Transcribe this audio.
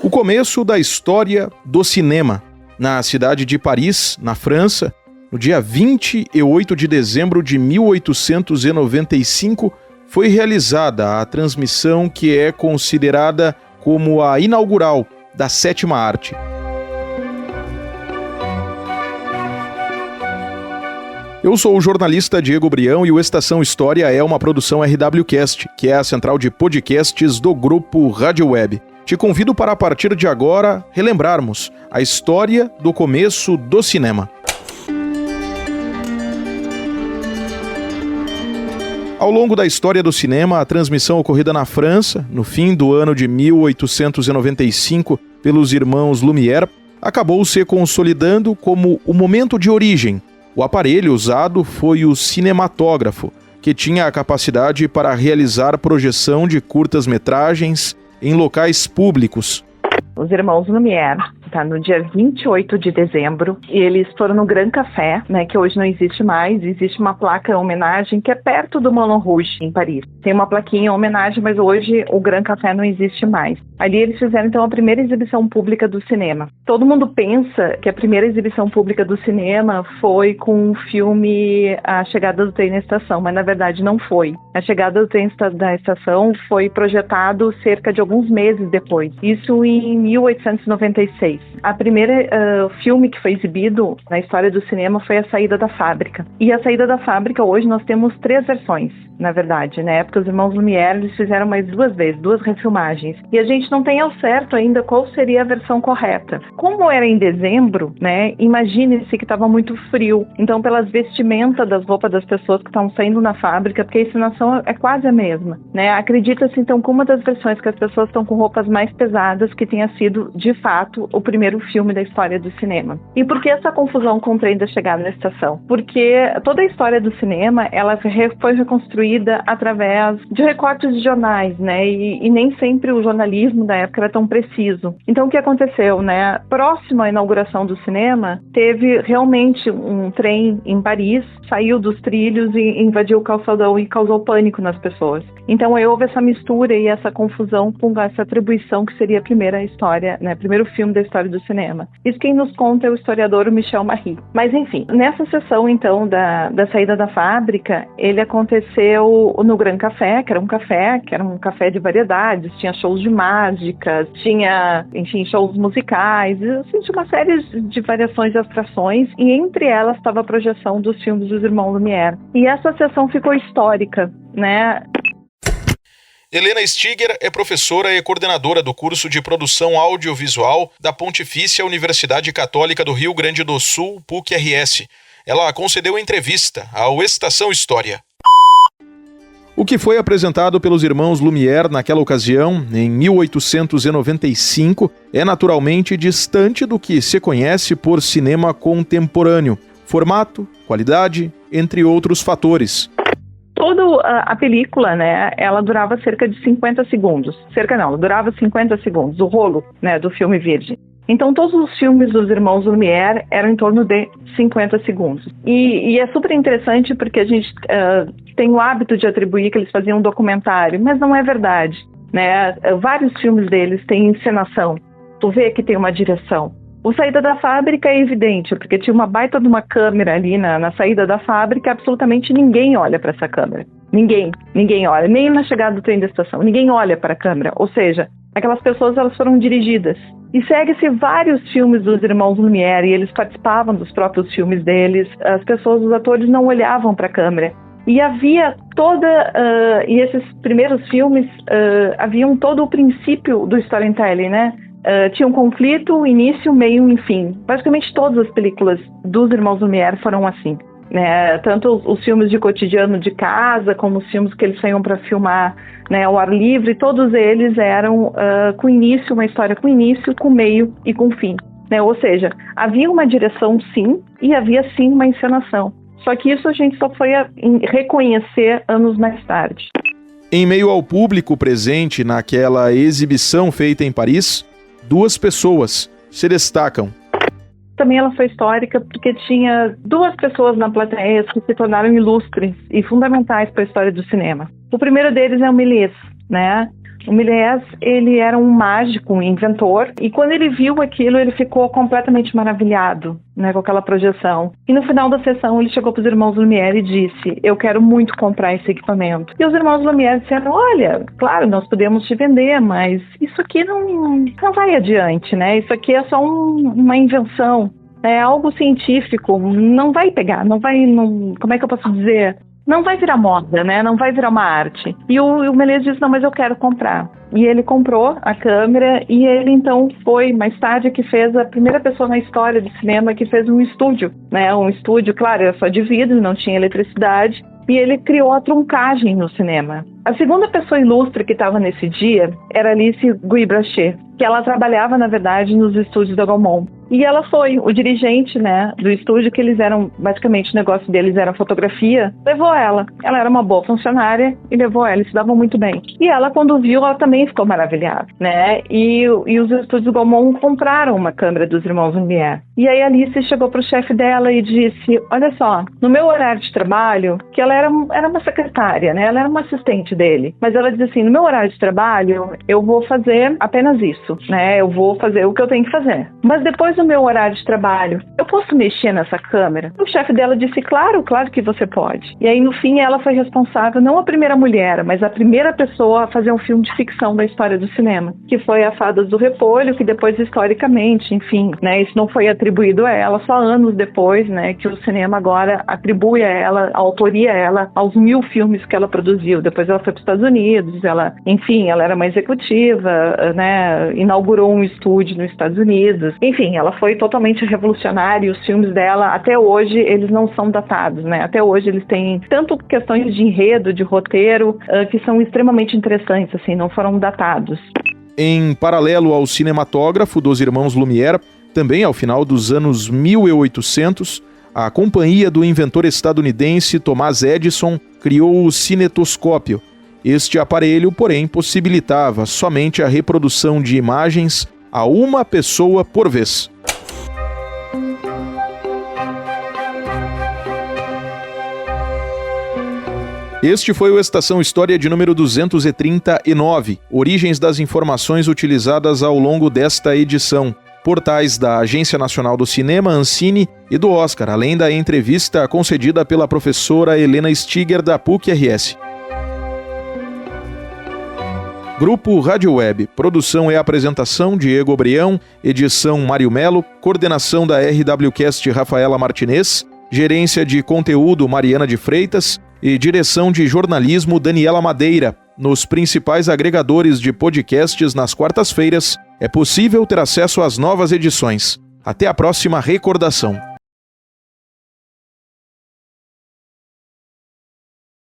O começo da história do cinema. Na cidade de Paris, na França, no dia 28 de dezembro de 1895, foi realizada a transmissão que é considerada como a inaugural da sétima arte. Eu sou o jornalista Diego Brião e o Estação História é uma produção RWCast, que é a central de podcasts do grupo Rádio Web. Te convido para, a partir de agora, relembrarmos a história do começo do cinema. Ao longo da história do cinema, a transmissão ocorrida na França, no fim do ano de 1895, pelos irmãos Lumière, acabou se consolidando como o momento de origem. O aparelho usado foi o cinematógrafo, que tinha a capacidade para realizar projeção de curtas-metragens em locais públicos. Os irmãos Lumière, no dia 28 de dezembro, e eles foram no Grand Café, que hoje não existe mais. Existe uma placa em homenagem que é perto do Moulin Rouge, em Paris. Tem uma plaquinha em homenagem, mas hoje o Grand Café não existe mais. Ali eles fizeram, então, a primeira exibição pública do cinema. Todo mundo pensa que a primeira exibição pública do cinema foi com o filme A Chegada do Trem na Estação, mas na verdade não foi. A Chegada do Trem na Estação foi projetado cerca de alguns meses depois. Isso em 1896. A primeira filme que foi exibido na história do cinema foi A Saída da Fábrica. E A Saída da Fábrica, hoje nós temos 3 versões, na verdade. Na época, os irmãos Lumière eles fizeram mais 2 vezes, 2 refilmagens. E a gente não tem ao certo ainda qual seria a versão correta. Como era em dezembro, imagine-se que estava muito frio. Então, pelas vestimentas das roupas das pessoas que estavam saindo na fábrica, porque a encenação é quase a mesma, Acredita-se, então, que uma das versões que as pessoas estão com roupas mais pesadas, que tenha sido, de fato, o primeiro filme da história do cinema. E por que essa confusão com o Trem da Chegada na Estação? Porque toda a história do cinema, ela foi reconstruída através de recortes de jornais, e nem sempre o jornalismo da época era tão preciso. Então, o que aconteceu, Próximo à inauguração do cinema, teve realmente um trem em Paris, saiu dos trilhos e invadiu o calçadão e causou pânico nas pessoas. Então, aí houve essa mistura e essa confusão com essa atribuição que seria a primeira história, primeiro filme da história do cinema. Isso quem nos conta é o historiador Michel Marie. Mas, enfim, nessa sessão, então, da Saída da Fábrica, ele aconteceu no Grand Café, que era um café de variedades, tinha shows de mágicas, tinha, enfim, shows musicais, assim, tinha uma série de variações de atrações, e entre elas estava a projeção dos filmes dos irmãos Lumière. E essa sessão ficou histórica, Helena Stiger é professora e coordenadora do curso de produção audiovisual da Pontifícia Universidade Católica do Rio Grande do Sul, PUC-RS. Ela concedeu entrevista ao Estação História. O que foi apresentado pelos irmãos Lumière naquela ocasião, em 1895, é naturalmente distante do que se conhece por cinema contemporâneo. Formato, qualidade, entre outros fatores. Toda a película, ela durava cerca de 50 segundos. Durava 50 segundos, o rolo, do filme virgem. Então, todos os filmes dos irmãos Lumière eram em torno de 50 segundos. E é super interessante porque a gente tem o hábito de atribuir que eles faziam um documentário, mas não é verdade, Vários filmes deles têm encenação. Tu vê que tem uma direção. O Saída da Fábrica é evidente, porque tinha uma baita de uma câmera ali na saída da fábrica, absolutamente ninguém olha para essa câmera. Ninguém olha, nem na chegada do trem da estação, ninguém olha para a câmera. Ou seja, aquelas pessoas elas foram dirigidas. E segue-se vários filmes dos irmãos Lumière, e eles participavam dos próprios filmes deles, as pessoas, os atores não olhavam para a câmera. E havia e esses primeiros filmes haviam todo o princípio do storytelling, tinha um conflito, início, meio e fim. Basicamente todas as películas dos irmãos Lumière foram assim. Tanto os filmes de cotidiano de casa, como os filmes que eles saíam para filmar ao ar livre, todos eles eram com início, uma história com início, com meio e com fim. Ou seja, havia uma direção sim, e havia sim uma encenação. Só que isso a gente só foi reconhecer anos mais tarde. Em meio ao público presente naquela exibição feita em Paris, 2 pessoas se destacam. Também ela foi histórica porque tinha 2 pessoas na plateia que se tornaram ilustres e fundamentais para a história do cinema. O primeiro deles é o Méliès, né? O Méliès, ele era um mágico, um inventor, e quando ele viu aquilo, ele ficou completamente maravilhado, né, com aquela projeção. E no final da sessão, ele chegou para os irmãos Lumière e disse: eu quero muito comprar esse equipamento. E os irmãos Lumière disseram: olha, claro, nós podemos te vender, mas isso aqui não vai adiante, né? Isso aqui é só uma invenção, é algo científico, não vai pegar, como é que eu posso dizer? Não vai virar moda, né? Não vai virar uma arte. E o Méliès disse: não, mas eu quero comprar. E ele comprou a câmera e ele então foi, mais tarde, que fez a primeira pessoa na história do cinema que fez um estúdio, né? Um estúdio, claro, era só de vidro, não tinha eletricidade. E ele criou a truncagem no cinema. A segunda pessoa ilustre que estava nesse dia era Alice Guy-Brachet, que ela trabalhava, na verdade, nos estúdios da Gaumont. E ela foi o dirigente, né, do estúdio, que eles eram, basicamente, o negócio deles era fotografia, levou ela. Ela era uma boa funcionária e levou ela, eles se davam muito bem. E ela, quando viu, ela também ficou maravilhada, né? E os estúdios do Gaumont compraram uma câmera dos irmãos Lumière. E aí a Alice chegou pro chefe dela e disse: olha só, no meu horário de trabalho, que ela era uma secretária, né? Ela era uma assistente dele. Mas ela disse assim: no meu horário de trabalho, eu vou fazer apenas isso, né? Eu vou fazer o que eu tenho que fazer. Mas depois do meu horário de trabalho, eu posso mexer nessa câmera? O chefe dela disse: claro que você pode. E aí, no fim, ela foi responsável, não a primeira mulher, mas a primeira pessoa a fazer um filme de ficção da história do cinema, que foi a Fadas do Repolho, que depois, historicamente, enfim, né, isso não foi atribuído a ela, só anos depois, né, que o cinema agora atribui a ela, a autoria a ela, aos 1000 filmes que ela produziu. Depois ela foi para os Estados Unidos, ela era uma executiva, né, inaugurou um estúdio nos Estados Unidos. Enfim, ela foi totalmente revolucionária e os filmes dela, até hoje, eles não são datados, né? Até hoje eles têm tanto questões de enredo, de roteiro, que são extremamente interessantes, assim, não foram datados. Em paralelo ao cinematógrafo dos irmãos Lumière, também ao final dos anos 1800, a companhia do inventor estadunidense Thomas Edison criou o cinetoscópio. Este aparelho, porém, possibilitava somente a reprodução de imagens a uma pessoa por vez. Este foi o Estação História de número 239, origens das informações utilizadas ao longo desta edição. Portais da Agência Nacional do Cinema, Ancine, e do Oscar, além da entrevista concedida pela professora Helena Stiger, da PUC-RS. Grupo Rádio Web, produção e apresentação Diego Obrião, edição Mário Melo, coordenação da RWCast Rafaela Martinez, gerência de conteúdo Mariana de Freitas e direção de jornalismo Daniela Madeira. Nos principais agregadores de podcasts nas quartas-feiras é possível ter acesso às novas edições. Até a próxima recordação.